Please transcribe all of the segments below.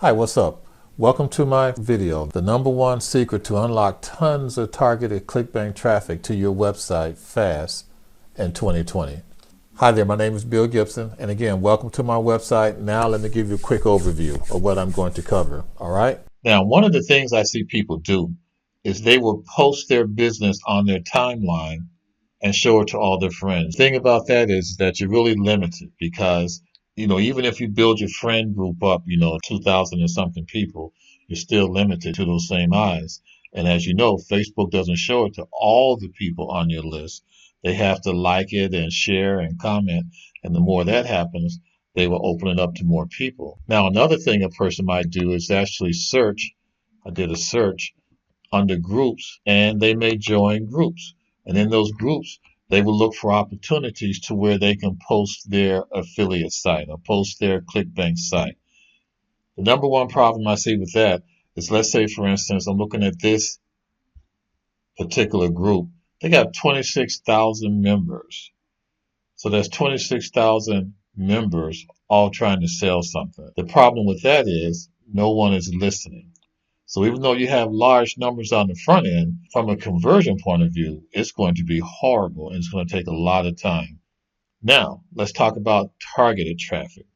Hi, what's up? Welcome to my video, the #1 secret to unlock tons of targeted Clickbank traffic to your website fast in 2020. Hi there, my name is Bill Gibson, and again, welcome to my website. Now let me give you a quick overview of what I'm going to cover, all right? Now, one of the things I see people do is they will post their business on their timeline and show it to all their friends. The thing about that is that you're really limited because even if you build your friend group up, 2,000 and something people, you're still limited to those same eyes. And as you know, Facebook doesn't show it to all the people on your list. They have to like it and share and comment. And the more that happens, they will open it up to more people. Now, another thing a person might do is actually search. I did a search under groups, and they may join groups. And in those groups, they will look for opportunities to where they can post their affiliate site or post their Clickbank site. The #1 problem I see with that is, let's say, for instance, I'm looking at this particular group. They got 26,000 members. So that's 26,000 members all trying to sell something. The problem with that is no one is listening. So even though you have large numbers on the front end, from a conversion point of view, it's going to be horrible and it's going to take a lot of time. Now, let's talk about targeted traffic.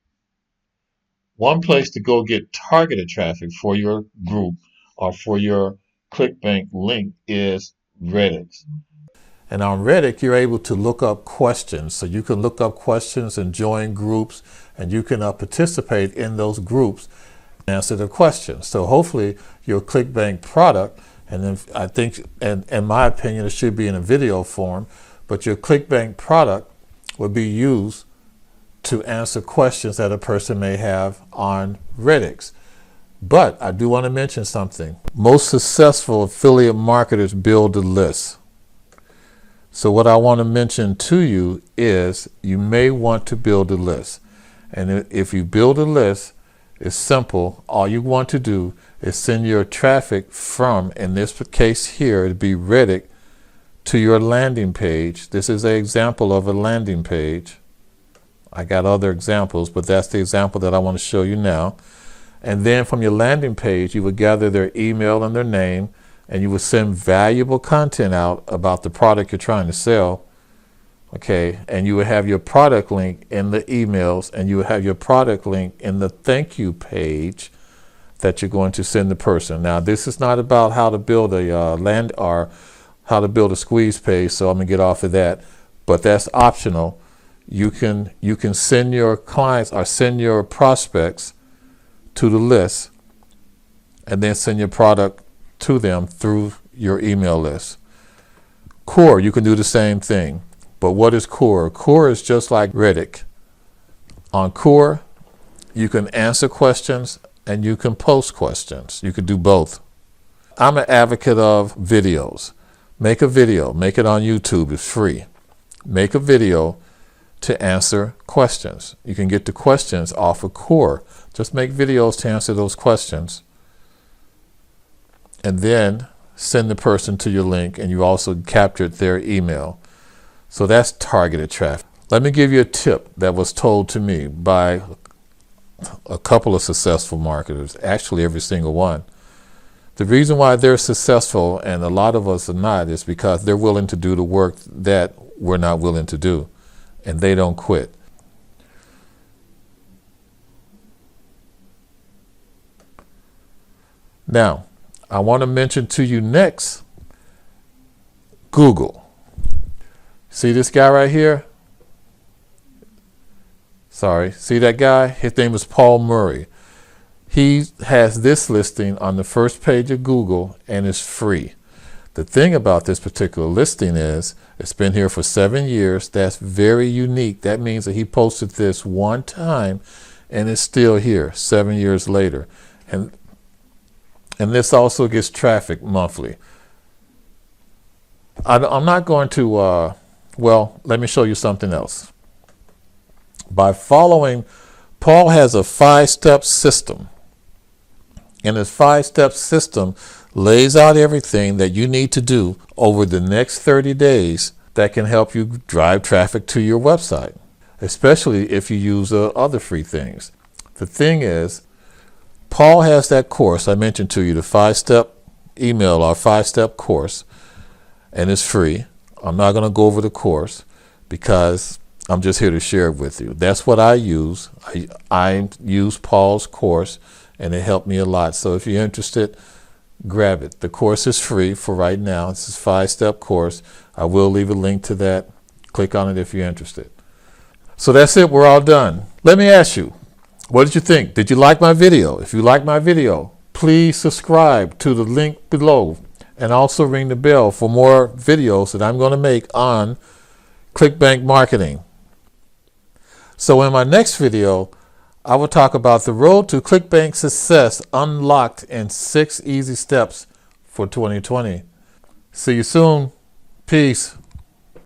One place to go get targeted traffic for your group or for your Clickbank link is Reddit. And on Reddit, you're able to look up questions. So you can look up questions and join groups, and you can participate in those groups, answer the questions. So hopefully your Clickbank product, and then I think, and in my opinion, it should be in a video form, but your Clickbank product will be used to answer questions that a person may have on Reddit. But I do want to mention something. Most successful affiliate marketers build a list. So what I want to mention to you is you may want to build a list. And if you build a list, it's simple. All you want to do is send your traffic from, in this case here, it'd be Reddit, to your landing page. This is an example of a landing page. I got other examples, but that's the example that I want to show you now. And then from your landing page, you would gather their email and their name, and you would send valuable content out about the product you're trying to sell. Okay, and you would have your product link in the emails, and you would have your product link in the thank you page that you're going to send the person. Now, this is not about how to build a how to build a squeeze page, so I'm gonna get off of that. But that's optional. You can send your clients or send your prospects to the list, and then send your product to them through your email list. Core, you can do the same thing. But what is Core? Core is just like Reddit. On Core, you can answer questions and you can post questions. You can do both. I'm an advocate of videos. Make a video. Make it on YouTube. It's free. Make a video to answer questions. You can get the questions off of Core. Just make videos to answer those questions. And then send the person to your link, and you also captured their email. So that's targeted traffic. Let me give you a tip that was told to me by a couple of successful marketers, actually every single one. The reason why they're successful and a lot of us are not is because they're willing to do the work that we're not willing to do, and they don't quit. Now, I want to mention to you next, Google. See this guy right here? Sorry, see that guy? His name is Paul Murray. He has this listing on the first page of Google, and it's free. The thing about this particular listing is it's been here for 7 years. That's very unique. That means that he posted this one time and it's still here 7 years later. And this also gets traffic monthly. I'm not going to well, let me show you something else. By following, Paul has a 5-step system. And his 5-step system lays out everything that you need to do over the next 30 days that can help you drive traffic to your website, especially if you use other free things. The thing is, Paul has that course I mentioned to you, the 5-step email or 5-step course, and it's free. I'm not going to go over the course because I'm just here to share it with you. That's what I use. I use Paul's course, and it helped me a lot. So if you're interested, grab it. The course is free for right now. It's a 5-step course. I will leave a link to that. Click on it if you're interested. So that's it. We're all done. Let me ask you, what did you think? Did you like my video? If you like my video, please subscribe to the link below and also ring the bell for more videos that I'm going to make on Clickbank marketing. So in my next video, I will talk about the road to Clickbank success unlocked in 6 easy steps for 2020. See you soon. Peace.